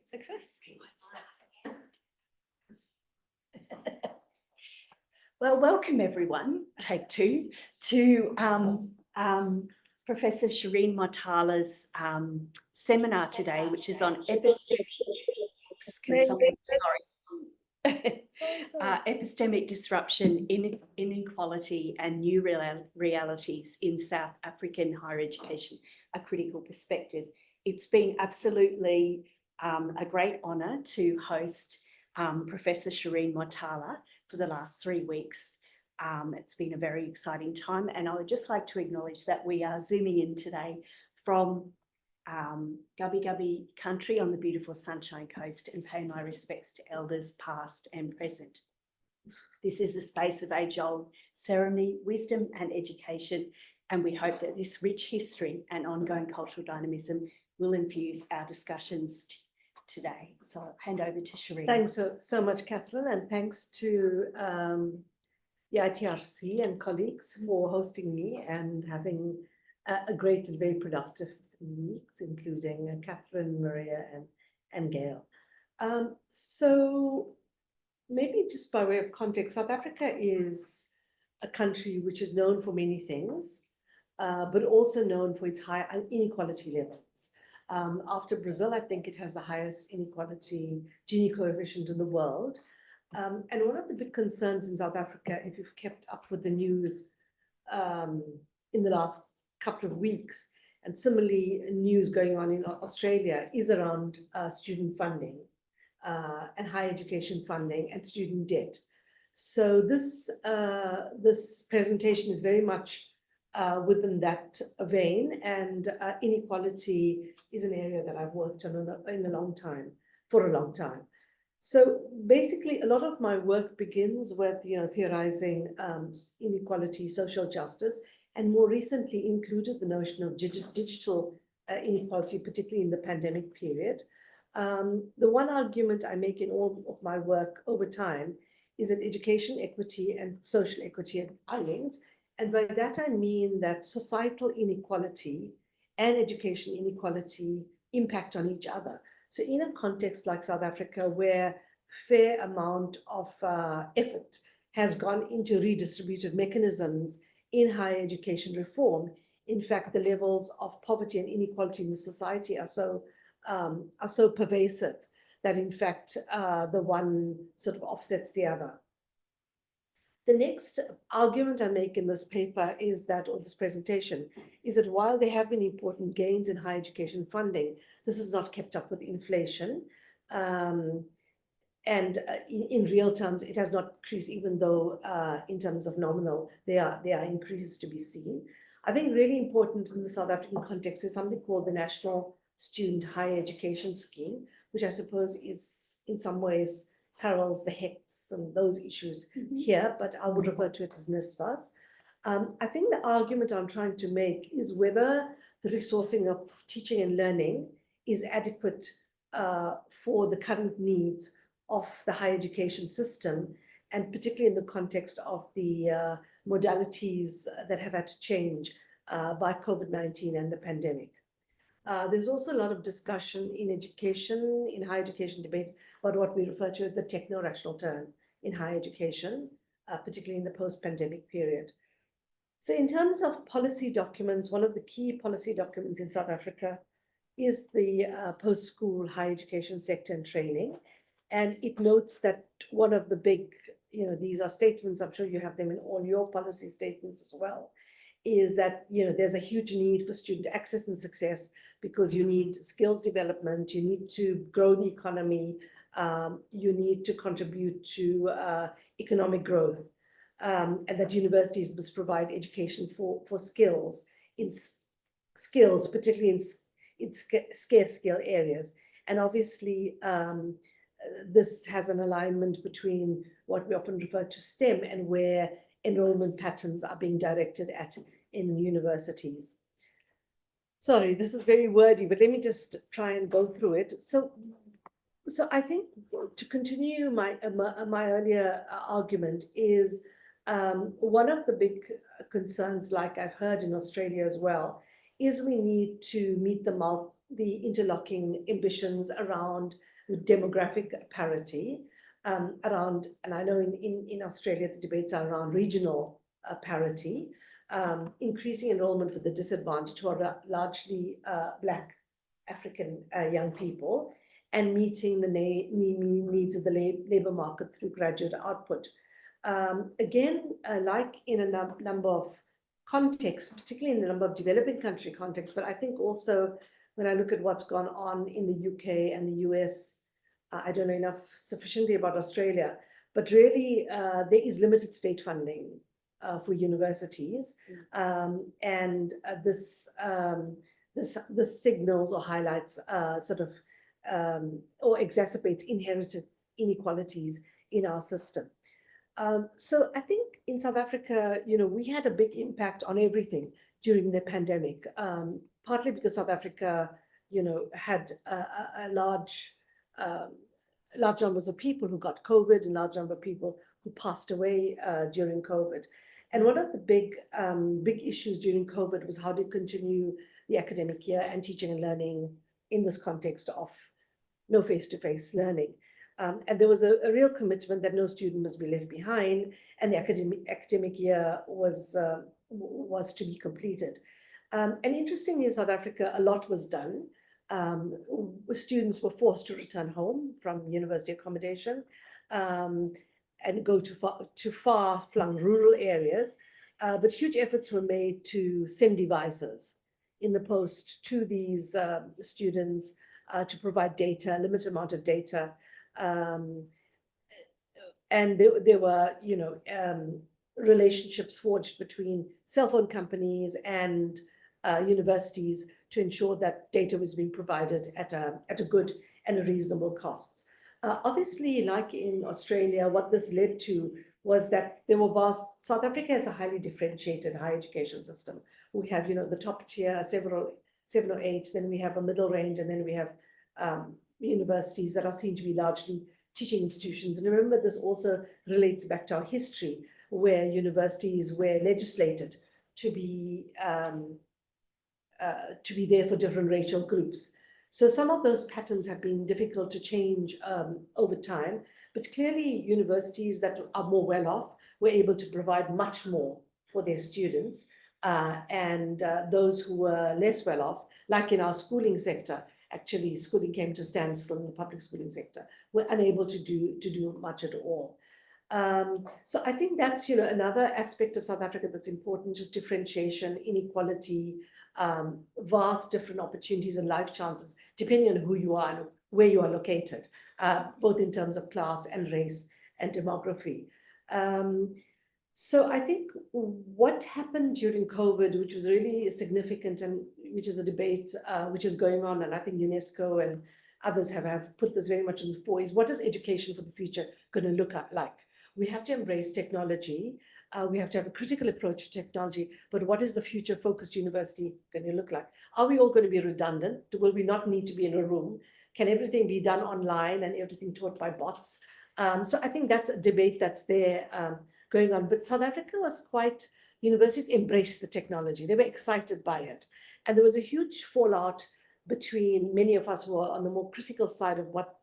Success. Well, welcome everyone, take two, to Professor Shireen Motala's seminar today, which is on epistemic, epistemic disruption, inequality and new realities in South African higher education, a critical perspective. It's been absolutely a great honour to host Professor Shireen Motala for the last 3 weeks. It's been a very exciting time, and I would just like to acknowledge that we are zooming in today from Gubbi Gubbi country on the beautiful Sunshine Coast, and pay my respects to elders past and present. This is a space of age-old ceremony, wisdom and education, and we hope that this rich history and ongoing cultural dynamism will infuse our discussions today. So I'll hand over to Shireen. Thanks so much, Catherine, and thanks to the ITRC and colleagues for hosting me and having a great and very productive weeks, including Catherine, Maria, and Gail. So maybe just by way of context, South Africa is a country which is known for many things, but also known for its high inequality levels. After Brazil, I think it has the highest inequality Gini coefficient in the world. And one of the big concerns in South Africa, if you've kept up with the news in the last couple of weeks, and similarly news going on in Australia, is around student funding and higher education funding and student debt. So this presentation is very much within that vein, and inequality is an area that I've worked on for a long time. So basically, a lot of my work begins with theorizing inequality, social justice, and more recently included the notion of digital inequality, particularly in the pandemic period. The one argument I make in all of my work over time is that education equity and social equity are linked. And by that, I mean that societal inequality and education inequality impact on each other. So in a context like South Africa, where fair amount of effort has gone into redistributive mechanisms in higher education reform, in fact, the levels of poverty and inequality in the society are so pervasive that, in fact, the one sort of offsets the other. The next argument I make in this paper is that, or this presentation, is that while there have been important gains in higher education funding, this is not kept up with inflation. And in real terms, it has not increased, even though in terms of nominal, there are increases to be seen. I think really important in the South African context is something called the National Student Higher Education Scheme, which I suppose is in some ways parallels the HECS and those issues here, but I would refer to it as NSFAS. I think the argument I'm trying to make is whether the resourcing of teaching and learning is adequate for the current needs of the higher education system, and particularly in the context of the modalities that have had to change by COVID-19 and the pandemic. There's also a lot of discussion in education, in higher education debates, about what we refer to as the techno-rational turn in higher education, particularly in the post-pandemic period. So in terms of policy documents, one of the key policy documents in South Africa is the post-school higher education sector and training. And it notes that one of the big, these are statements, I'm sure you have them in all your policy statements as well, is that, there's a huge need for student access and success because you need skills development, you need to grow the economy, you need to contribute to economic growth, and that universities must provide education for skills, particularly in scarce skill areas. And obviously, this has an alignment between what we often refer to STEM and where enrollment patterns are being directed at in universities. Sorry, this is very wordy, but let me just try and go through it. So I think to continue my earlier argument is one of the big concerns, like I've heard in Australia as well, is we need to meet the the interlocking ambitions around demographic parity, around, and I know in Australia, the debates are around regional parity, increasing enrollment for the disadvantaged, who are largely Black African young people, and meeting the needs of the labor market through graduate output. Again, like in a number of contexts, particularly in a number of developing country contexts, but I think also when I look at what's gone on in the UK and the US, I don't know enough sufficiently about Australia, but really there is limited state funding for universities, and this signals or highlights sort of or exacerbates inherited inequalities in our system. So I think in South Africa, we had a big impact on everything during the pandemic, partly because South Africa, had a large numbers of people who got COVID and large number of people who passed away during COVID. And one of the big issues during COVID was how to continue the academic year and teaching and learning in this context of no face-to-face learning. And there was a real commitment that no student must be left behind, and the academic year was to be completed. And interestingly, in South Africa, a lot was done. Students were forced to return home from university accommodation and go to far-flung rural areas. But huge efforts were made to send devices in the post to these students to provide data, a limited amount of data. And there were, relationships forged between cell phone companies and universities to ensure that data was being provided at a good and a reasonable costs. Obviously, like in Australia, what this led to was that there were South Africa has a highly differentiated higher education system. We have, the top tier, 7 or 8, then we have a middle range, and then we have universities that are seen to be largely teaching institutions. And remember, this also relates back to our history, where universities were legislated to be there for different racial groups. So some of those patterns have been difficult to change over time, but clearly universities that are more well off were able to provide much more for their students, and those who were less well off, like in our schooling sector, actually schooling came to a standstill in the public schooling sector, were unable to do much at all. So I think that's, another aspect of South Africa that's important, just differentiation, inequality, vast different opportunities and life chances, depending on who you are and where you are located, both in terms of class and race and demography. So I think what happened during COVID, which was really significant, and which is a debate which is going on, and I think UNESCO and others have put this very much in the fore, is what is education for the future going to look like? We have to embrace technology. We have to have a critical approach to technology, but what is the future focused university going to look like? Are we all going to be redundant? Will we not need to be in a room? Can everything be done online and everything taught by bots? So I think that's a debate that's there going on. But South Africa was universities embraced the technology. They were excited by it. And there was a huge fallout between many of us who are on the more critical side of what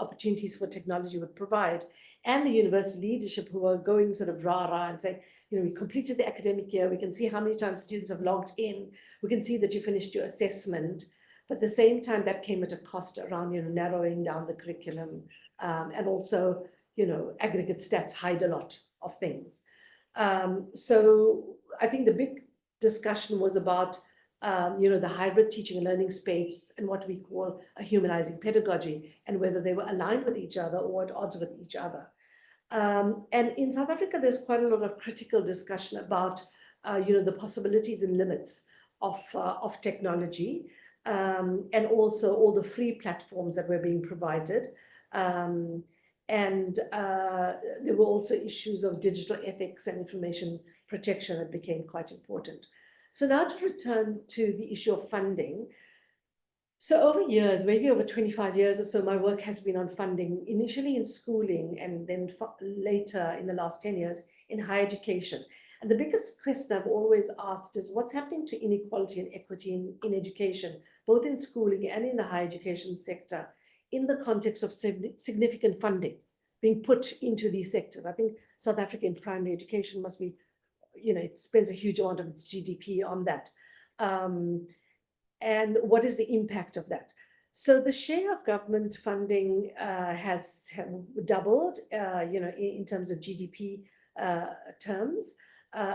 opportunities for technology would provide, and the university leadership who are going sort of rah-rah and saying, we completed the academic year, we can see how many times students have logged in, we can see that you finished your assessment. But at the same time, that came at a cost around, narrowing down the curriculum, and also, aggregate stats hide a lot of things. So I think the big discussion was about, the hybrid teaching and learning space and what we call a humanizing pedagogy, and whether they were aligned with each other or at odds with each other. And in South Africa, there's quite a lot of critical discussion about, the possibilities and limits of technology, and also all the free platforms that were being provided. And there were also issues of digital ethics and information protection that became quite important. So now to return to the issue of funding. So over years, maybe over 25 years or so, my work has been on funding, initially in schooling, and then later in the last 10 years in higher education. And the biggest question I've always asked is what's happening to inequality and equity in education both in schooling and in the higher education sector, in the context of significant funding being put into these sectors. I think South Africa in primary education must be, it spends a huge amount of its GDP on that. And what is the impact of that? So the share of government funding has doubled, in terms of GDP terms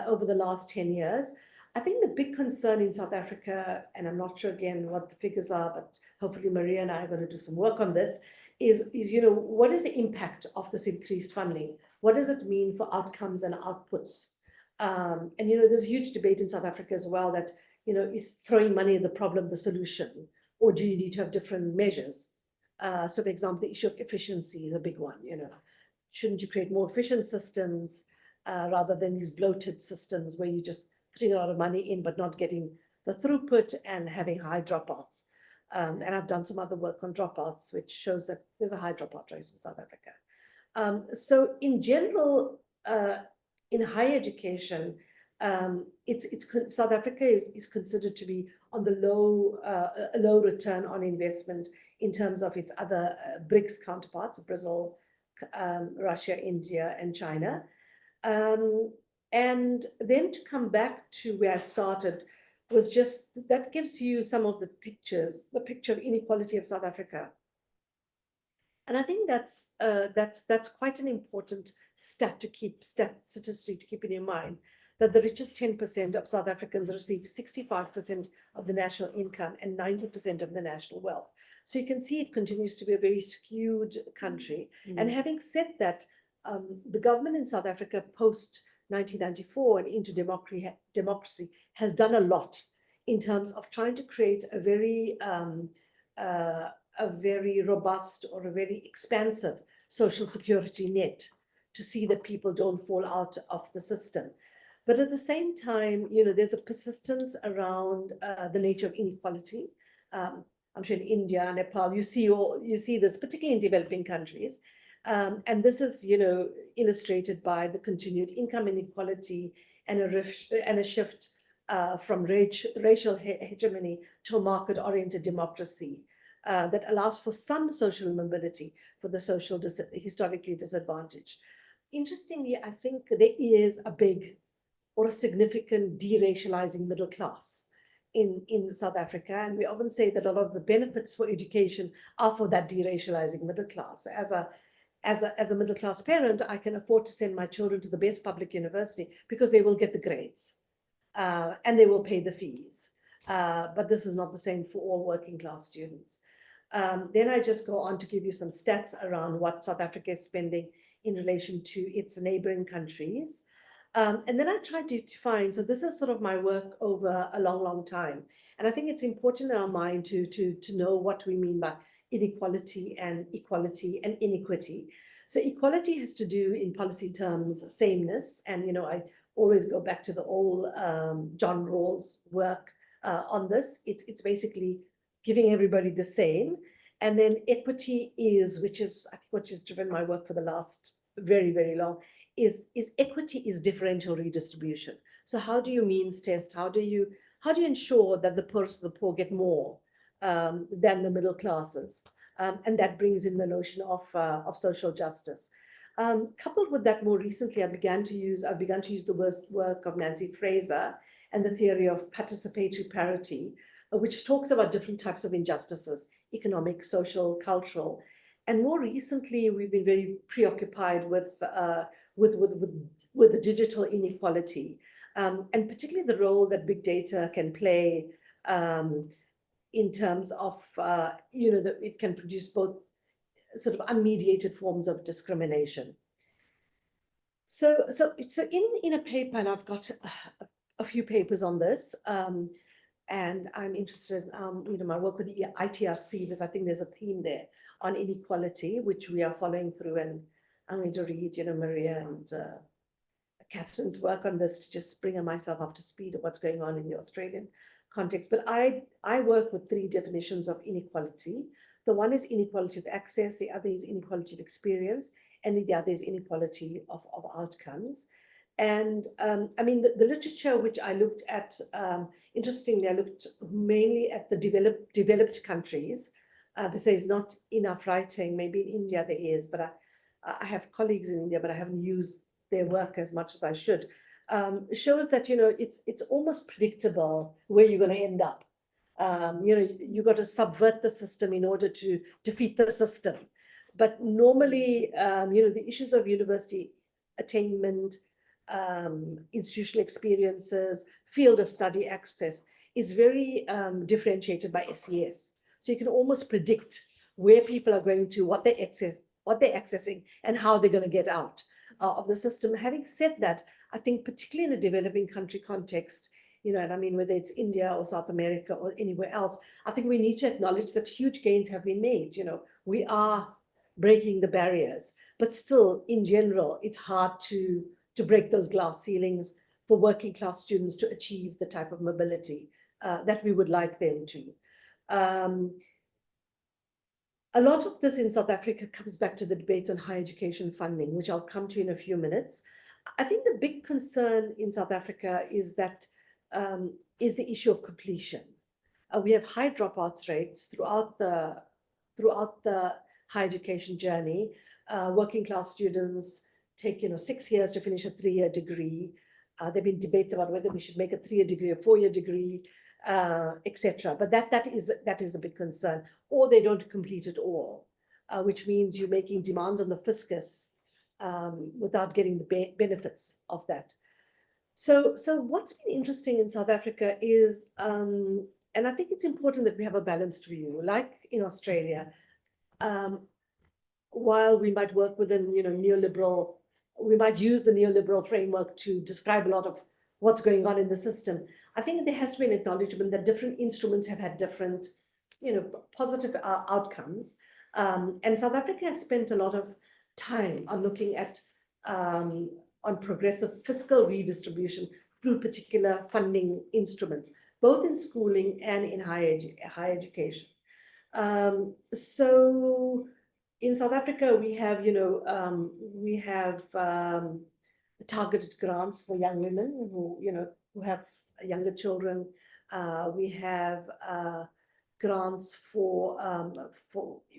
over the last 10 years. I think the big concern in South Africa, and I'm not sure again what the figures are, but hopefully Maria and I are going to do some work on this, is what is the impact of this increased funding? What does it mean for outcomes and outputs? And there's a huge debate in South Africa as well that, is throwing money at the problem the solution, or do you need to have different measures? So for example, the issue of efficiency is a big one. Shouldn't you create more efficient systems rather than these bloated systems where you're just putting a lot of money in but not getting the throughput and having high dropouts? And I've done some other work on dropouts, which shows that there's a high dropout rate in South Africa. So in general, in higher education, South Africa is considered to be on the low return on investment in terms of its other BRICS counterparts, Brazil, Russia, India, and China. And then to come back to where I started was just, that gives you some of the pictures, the picture of inequality of South Africa. And I think that's quite an important statistic to keep in your mind, that the richest 10% of South Africans receive 65% of the national income and 90% of the national wealth. So you can see it continues to be a very skewed country. Mm-hmm. And having said that, the government in South Africa post 1994 and into democracy has done a lot in terms of trying to create a very robust or a very expansive social security net to see that people don't fall out of the system. But at the same time, there's a persistence around the nature of inequality. I'm sure in India and Nepal, you see this, particularly in developing countries. And this is, illustrated by the continued income inequality and a shift from racial hegemony to a market-oriented democracy that allows for some social mobility for the historically disadvantaged. Interestingly, I think there is a big or a significant deracializing middle class in South Africa. And we often say that a lot of the benefits for education are for that deracializing middle class. As a middle class parent, I can afford to send my children to the best public university because they will get the grades and they will pay the fees. But this is not the same for all working class students. Then I just go on to give you some stats around what South Africa is spending in relation to its neighboring countries. And then I tried to define, so this is sort of my work over a long, long time. And I think it's important in our mind to know what we mean by inequality and equality and inequity. So equality has to do in policy terms, sameness. And, I always go back to the old John Rawls work on this. It's basically giving everybody the same. And then equity which is I think what has driven my work for the last very, very long, is equity is differential redistribution. So how do you means test? How do you ensure that the poorest of the poor get more than the middle classes? And that brings in the notion of social justice. Coupled with that, more recently, I've begun to use the work of Nancy Fraser and the theory of participatory parity, which talks about different types of injustices: economic, social, cultural. And more recently, we've been very preoccupied with the digital inequality, and particularly the role that big data can play in terms of, that it can produce both sort of unmediated forms of discrimination. So in a paper, and I've got a few papers on this, and I'm interested, my work with the ITRC, because I think there's a theme there on inequality, which we are following through, and I'm going to read, Maria and Catherine's work on this to just bring myself up to speed of what's going on in the Australian context. But I work with three definitions of inequality. The one is inequality of access, the other is inequality of experience, and the other is inequality of outcomes. And I mean, the literature which I looked at, interestingly, I looked mainly at the developed countries, because there's not enough writing. Maybe in India there is, but I have colleagues in India, but I haven't used their work as much as I should. Shows that, you know, it's almost predictable where you're going to end up. You know, you got to subvert the system in order to defeat the system. But normally, you know, the issues of university attainment, institutional experiences, field of study access is very differentiated by SES. So you can almost predict where people are going to, what they're accessing, and how they're going to get out of the system. Having said that, I think particularly in a developing country context, you know, and I mean, whether it's India or South America or anywhere else, I think we need to acknowledge that huge gains have been made. You know, we are breaking the barriers, but still, in general, it's hard to break those glass ceilings for working class students to achieve the type of mobility that we would like them to. A lot of this in South Africa comes back to the debate on higher education funding, which I'll come to in a few minutes. I think the big concern in South Africa is that is the issue of completion. We have high dropouts rates throughout the higher education journey. Working class students take, you know, 6 years to finish a 3-year degree. There've been debates about whether we should make a 3-year degree, a 4-year degree, etc. But that is a big concern. Or they don't complete it all, which means you're making demands on the fiscus without getting the benefits of that. So what's been interesting in South Africa is, and I think it's important that we have a balanced view, like in Australia. While we might work within, you know, neoliberal, we might use the neoliberal framework to describe a lot of what's going on in the system. I think there has to be an acknowledgement that different instruments have had different, you know, positive outcomes. And South Africa has spent a lot of time on looking at on progressive fiscal redistribution through particular funding instruments, both in schooling and in higher education. So in South Africa, we have, you know, targeted grants for young women who, you know, who have younger children. We have grants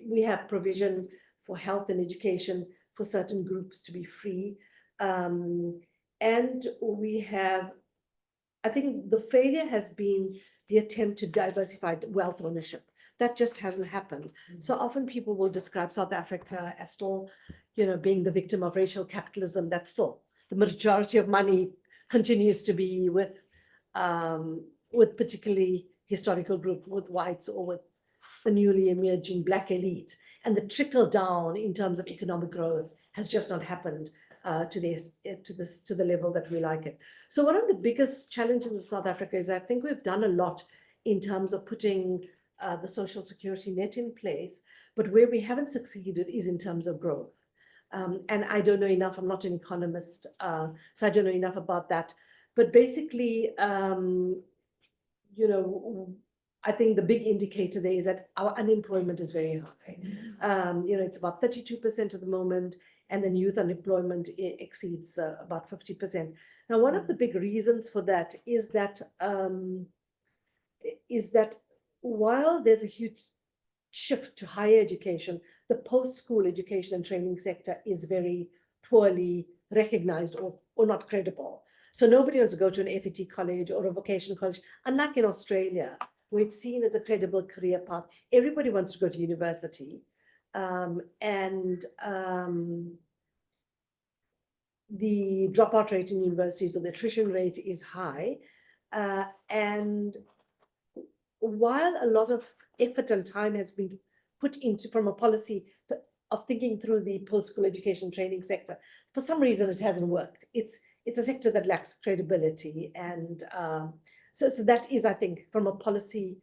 we have provision for health and education for certain groups to be free. And we have, I think the failure has been the attempt to diversify wealth ownership. That just hasn't happened. So often people will describe South Africa as still, you know, being the victim of racial capitalism. That's still the majority of money continues to be with particularly historical group, with whites or with the newly emerging Black elite. And the trickle down in terms of economic growth has just not happened to the level that we like it. So one of the biggest challenges in South Africa is I think we've done a lot in terms of putting the social security net in place, but where we haven't succeeded is in terms of growth. And I don't know enough, I'm not an economist, so I don't know enough about that. But basically, you know, I think the big indicator there is that our unemployment is very high. You know, it's about 32% at the moment, and then youth unemployment exceeds about 50%. Now, one of the big reasons for that is that while there's a huge shift to higher education, the post-school education and training sector is very poorly recognized or not credible. So nobody wants to go to an FET college or a vocational college, unlike in Australia, where it's seen as a credible career path. Everybody wants to go to university. The dropout rate in universities, or the attrition rate, is high. And while a lot of effort and time has been put into from a policy of thinking through the post-school education training sector, for some reason it hasn't worked. It's a sector that lacks credibility, and so that is, I think, from a policy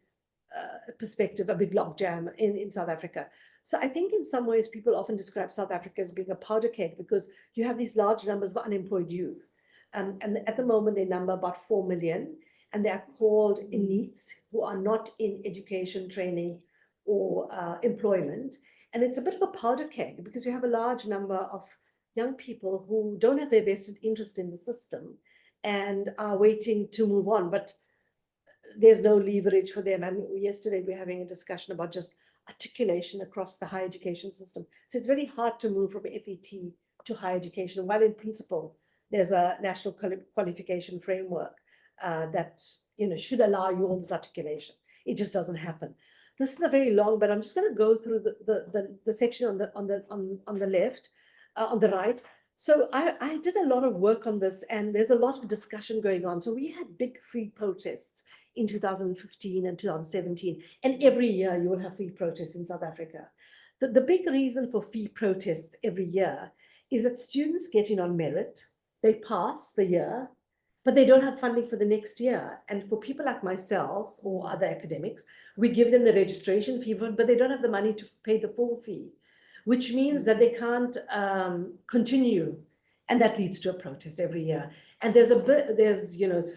perspective, a big logjam in South Africa. So I think in some ways people often describe South Africa as being a powder keg because you have these large numbers of unemployed youth, and at the moment they number about 4 million, and they are called elites, who are not in education, training, or employment. And it's a bit of a powder keg because you have a large number of young people who don't have their vested interest in the system and are waiting to move on, but there's no leverage for them. And yesterday we were having a discussion about just articulation across the higher education system. So it's very hard to move from FET to higher education, while in principle, there's a national qualification framework that should allow you all this articulation. It just doesn't happen. This is a very long, but I'm just going to go through the section on the left, on the right. So I did a lot of work on this, and there's a lot of discussion going on. So we had big free protests in 2015 and 2017, and every year you will have free protests in South Africa. The big reason for free protests every year is that students get in on merit, they pass the year, but they don't have funding for the next year. And for people like myself or other academics, we give them the registration fee, but they don't have the money to pay the full fee, which means that they can't continue. And that leads to a protest every year. And there's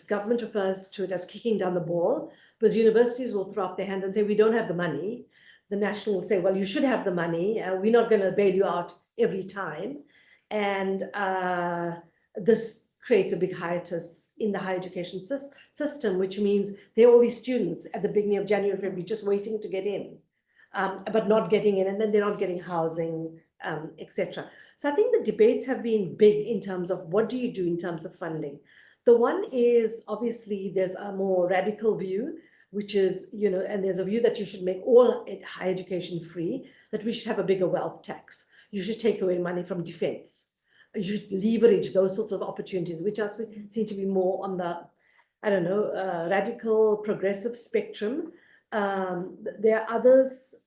government refers to it as kicking down the ball, because universities will throw up their hands and say, we don't have the money. The national will say, well, you should have the money. We're not going to bail you out every time. And this creates a big hiatus in the higher education system, which means there are all these students at the beginning of January, February, just waiting to get in, but not getting in, and then they're not getting housing, etc. So I think the debates have been big in terms of what do you do in terms of funding. The one is, obviously, there's a more radical view, which is, and there's a view that you should make all higher education free, that we should have a bigger wealth tax. You should take away money from defense. You should leverage those sorts of opportunities, which seem to be more on the, radical progressive spectrum. There are others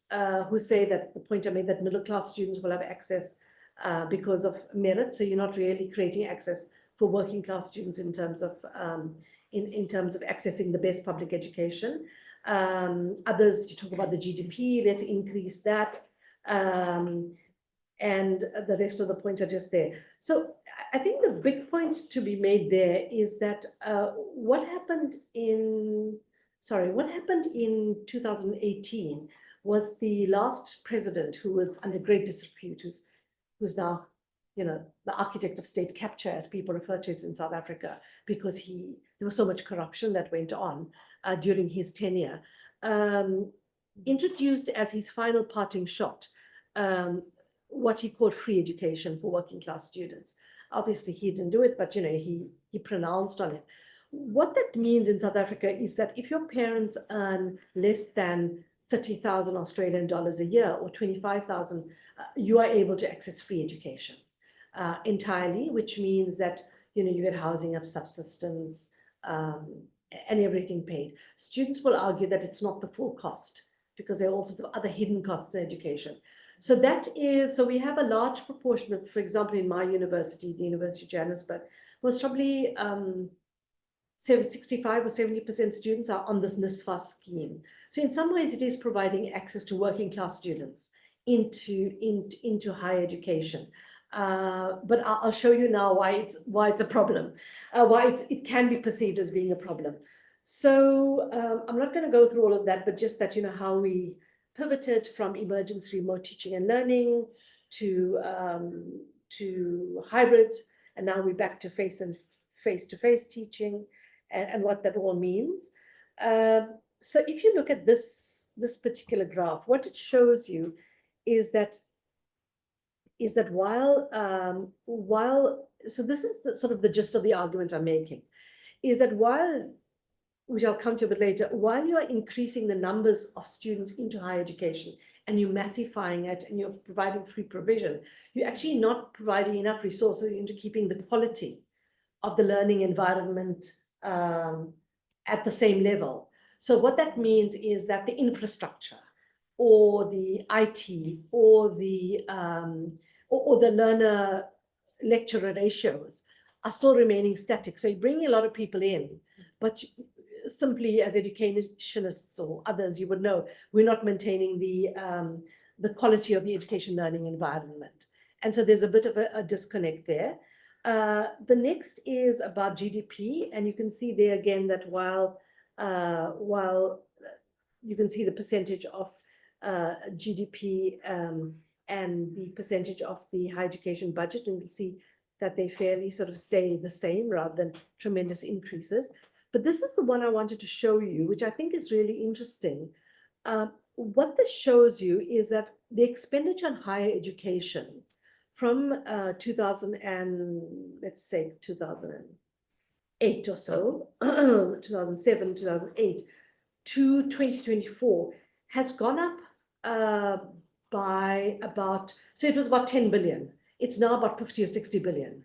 who say that the point I made, that middle-class students will have access because of merit. So you're not really creating access for working-class students in terms of accessing the best public education. Others, you talk about the GDP, let's increase that. And the rest of the points are just there. So I think the big point to be made there is that what happened in 2018 was the last president, who was under great disrepute, who's now, the architect of state capture, as people refer to it in South Africa, because there was so much corruption that went on during his tenure, introduced as his final parting shot what he called free education for working class students. Obviously, he didn't do it, but he pronounced on it. What that means in South Africa is that if your parents earn less than 30,000 Australian dollars a year, or 25,000, you are able to access free education entirely, which means that you get housing of subsistence and everything paid. Students will argue that it's not the full cost, because there are all sorts of other hidden costs in education. So we have a large proportion of, for example, in my university, the University of Johannesburg, most probably 65 or 70% students are on this NSFAS scheme. So in some ways, it is providing access to working class students into higher education. But I'll show you now why it's a problem, why it can be perceived as being a problem. So I'm not going to go through all of that, but just that how we pivoted from emergency remote teaching and learning to hybrid, and now we're back to face-to-face teaching, and what that all means. So if you look at this particular graph, what it shows you is that while so this is the sort of the gist of the argument I'm making, is that which I'll come to a bit later, while you are increasing the numbers of students into higher education and you're massifying it and you're providing free provision, you're actually not providing enough resources into keeping the quality of the learning environment at the same level. So what that means is that the infrastructure, or the IT, or the learner lecturer ratios are still remaining static. So you're bringing a lot of people in, but simply as educationists or others, you would know, we're not maintaining the quality of the education learning environment. And so there's a bit of a disconnect there. The next is about GDP, and you can see there again that while you can see the percentage of GDP and the percentage of the higher education budget, and we'll see that they fairly sort of stay the same rather than tremendous increases. But this is the one I wanted to show you, which I think is really interesting. What this shows you is that the expenditure on higher education from 2000 and let's say 2008 or so, 2007, 2008 to 2024 has gone up by about, so it was about 10 billion. It's now about 50 or 60 billion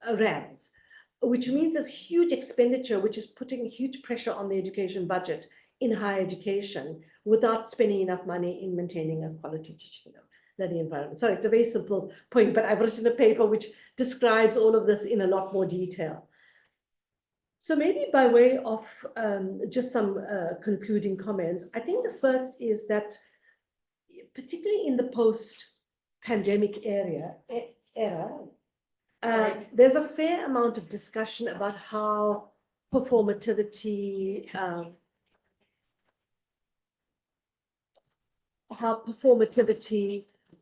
rands, which means there's huge expenditure, which is putting huge pressure on the education budget in higher education without spending enough money in maintaining a quality teaching learning environment. So it's a very simple point, but I've written a paper which describes all of this in a lot more detail. So maybe by way of just some concluding comments, I think the first is that particularly in the post-pandemic era, there's a fair amount of discussion about how performativity,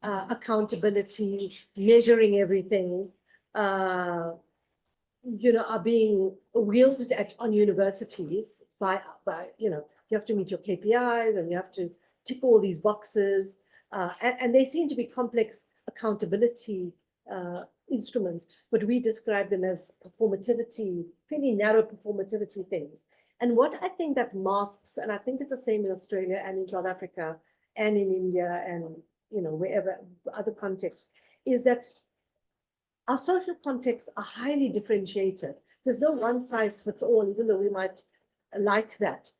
accountability, measuring everything, are being wielded on universities by, you have to meet your KPIs and you have to tick all these boxes. And they seem to be complex accountability instruments, but we describe them as performativity, fairly narrow performativity things. And what I think that masks, and I think it's the same in Australia and in South Africa and in India and, wherever other contexts, is that our social contexts are highly differentiated. There's no one size fits all, even though we might like that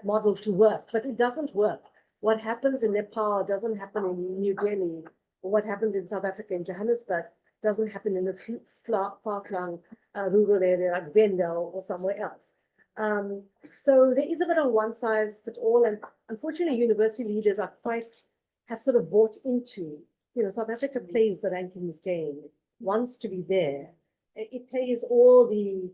model to work, but it doesn't work. What happens in Nepal doesn't happen in New Delhi, or what happens in South Africa, in Johannesburg, doesn't happen in the far-flung rural area like Venda or somewhere else. So there is a bit of one size fit all, and unfortunately, university leaders have sort of bought into, South Africa plays the rankings game, wants to be there. It plays all the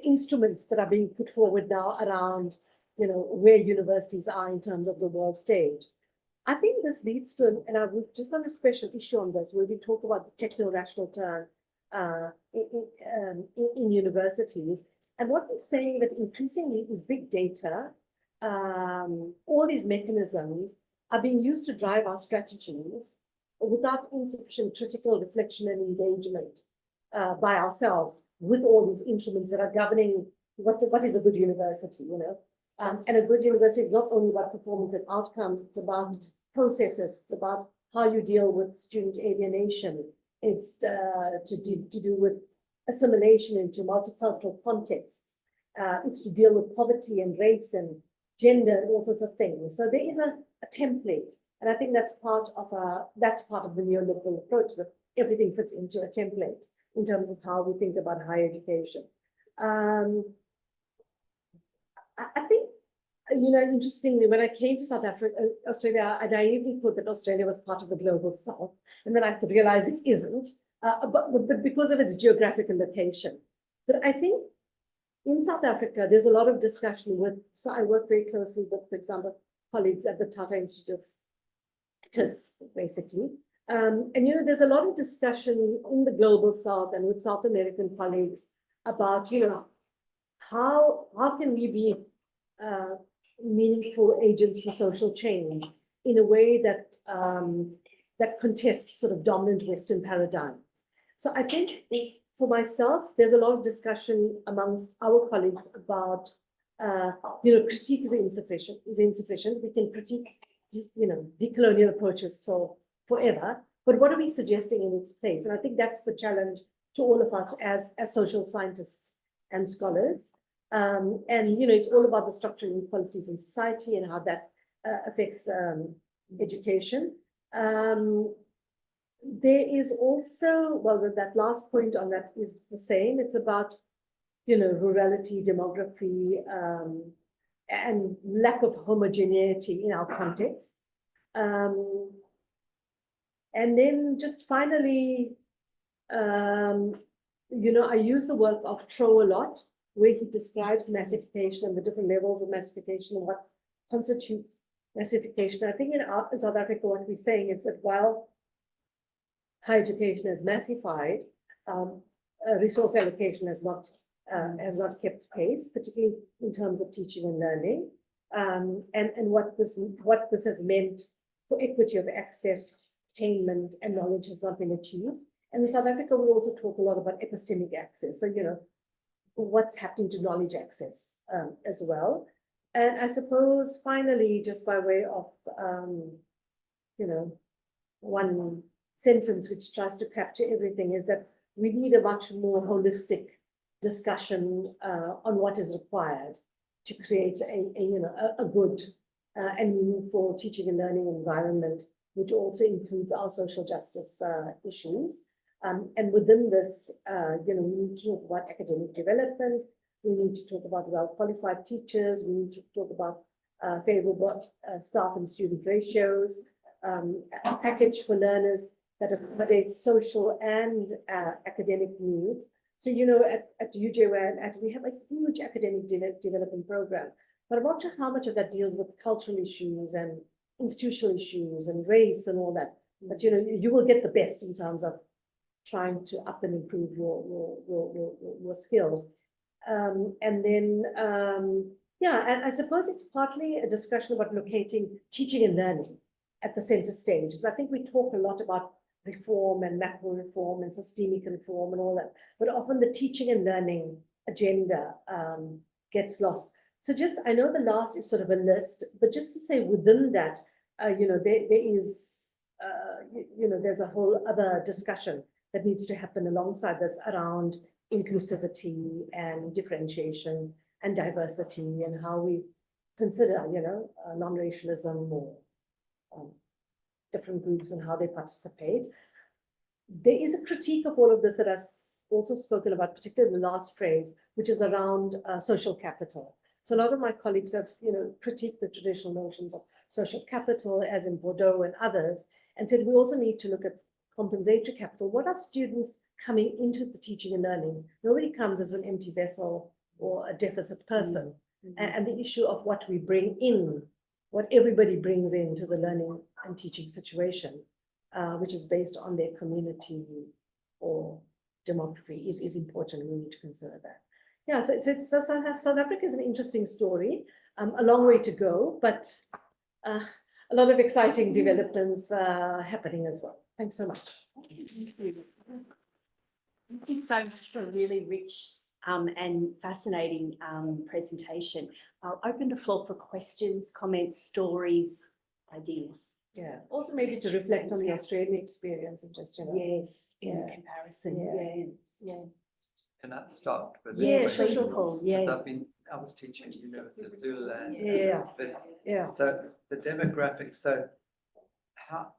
instruments that are being put forward now around, where universities are in terms of the world stage. I think this leads to, and I will just on a special issue on this, where we talk about the techno-rational turn in universities. And what we're saying that increasingly is big data, all these mechanisms are being used to drive our strategies without insufficient critical reflection and engagement by ourselves with all these instruments that are governing what is a good university, And a good university is not only about performance and outcomes, it's about processes, it's about how you deal with student alienation, it's to do with assimilation into multicultural contexts, it's to deal with poverty and race and gender and all sorts of things. So there is a template, and I think that's part of the neoliberal approach, that everything fits into a template in terms of how we think about higher education. I think, interestingly, when I came to South Africa, Australia, I naively thought that Australia was part of the global South, and then I had to realize it isn't, but because of its geographical location. But I think in South Africa, there's a lot of discussion so I work very closely with, for example, colleagues at the Tata Institute of TIS, basically. And, there's a lot of discussion in the global South and with South American colleagues about, how can we be meaningful agents for social change in a way that that contests sort of dominant Western paradigms. So I think for myself, there's a lot of discussion amongst our colleagues about, critique is insufficient. We can critique, decolonial approaches so forever, but what are we suggesting in its place? And I think that's the challenge to all of us as social scientists and scholars. And, it's all about the structural inequalities in society and how that affects education. There is also, well, that last point on that is the same. It's about, rurality, demography, and lack of homogeneity in our context. And then just finally, I use the work of Tro a lot, where he describes massification and the different levels of massification and what constitutes massification. I think in South Africa, what we're saying is that while higher education has massified, resource allocation has not kept pace, particularly in terms of teaching and learning. And what this has meant for equity of access, attainment, and knowledge has not been achieved. And in South Africa, we also talk a lot about epistemic access. So, you know, what's happening to knowledge access as well. And I suppose finally, just by way of, you know, one sentence which tries to capture everything is that we need a much more holistic discussion on what is required to create a good and meaningful teaching and learning environment, which also includes our social justice issues. And within this, we need to talk about academic development. We need to talk about well-qualified teachers. We need to talk about favorable staff and student ratios, a package for learners that accommodates social and academic needs. So, you know, at UJ where I'm at, we have a huge academic development program, but I'm not sure how much of that deals with cultural issues and institutional issues and race and all that. But, you know, you will get the best in terms of trying to up and improve your skills. And then, and I suppose it's partly a discussion about locating teaching and learning at the center stage, because I think we talk a lot about reform and macro reform and systemic reform and all that, but often the teaching and learning agenda gets lost. So just, I know the last is sort of a list, but just to say within that, there is, there's a whole other discussion that needs to happen alongside this around inclusivity and differentiation and diversity and how we consider, non-racialism or different groups and how they participate. There is a critique of all of this that I've also spoken about, particularly the last phrase, which is around social capital. So a lot of my colleagues have, critiqued the traditional notions of social capital, as in Bordeaux and others, and said we also need to look at compensatory capital. What are students coming into the teaching and learning? Nobody comes as an empty vessel or a deficit person. And the issue of what we bring in, what everybody brings into the learning and teaching situation, which is based on their community or demography, is important. We need to consider that. Yeah, so South Africa is an interesting story, a long way to go, but a lot of exciting developments happening as well. Thanks so much. Thank you so much for a really rich and fascinating presentation. I'll open the floor for questions, comments, stories, ideas. Yeah, also maybe to reflect on the Australian experience and just, Yes, in comparison. Yeah. Can I start with Please, Paul. Yeah. I was teaching University of Zululand. Yeah. So the demographics, so how